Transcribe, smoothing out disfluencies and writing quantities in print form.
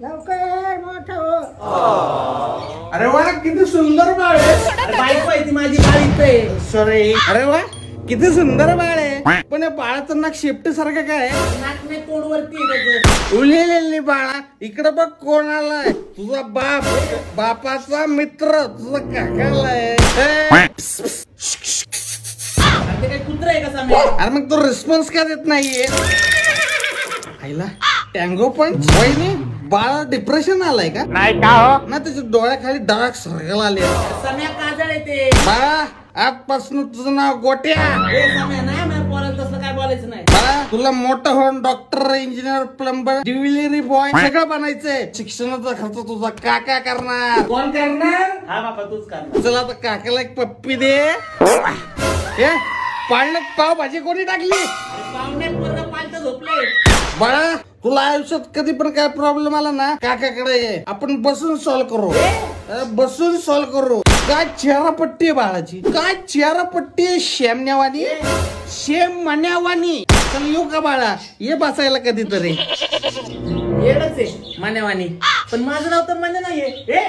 लवकर मोठं हो. अरे वा किती सुंदर बाळ आहे. बायको आहे ती माझी बाळ इथे. सॉरी. अरे वा किती सुंदर बाळ आहे. पण या बाळाचं नाक शेपटी सारखं काय नाक नाही तोंड वरती. उलेलेली बाळा इकडे बघ कोण आलाय. तुझा बाप, बापाचा मित्र, तुझा काका आलाय. ते काय कुत्रा आहे का सामे? अरे मग तो रिस्पॉन्स का देत नाहीये. आईला टँगो पण वहिनी बाळा डिप्रेशन आलाय का? नाही का हो? ना त्याच्या डोळ्याखाली डार्क सर्कल आले. सम्या काजळ येते. बाळा आजपासून तुझं नाव गोट्या. सम्या नाही मला पोराला तसलं काय बोलायचं नाही. बाळा तुला मोठं होऊन डॉक्टर, इंजिनियर, प्लंबर, डिव्हिलरी बॉय सगळं बनायचंय. शिक्षणाचा खर्च तुझा काका करणार. कोण करणार? हा बाबा तूच करणार. चला आता काकाला एक पप्पी दे. हे पाळण्यात पाव भाजी कोणी टाकली? पाहुणे पोरं पालत झोपले. बाळा तुला आयुष्यात कधी पण काय प्रॉब्लेम आला ना काकाकडे ये. आपण बसून सॉल्व करू. बसून सॉल्व करू. काय चेहरा पट्टी आहे बाळाची. काय चेहरा पट्टी आहे शेमण्यावानी, शेम मण्यावानी. चल येऊ का बाळा? ये बसायला कधीतरी. येडच आहे मान्यवानी. पण माझं नाव तर मान्य नाहीये.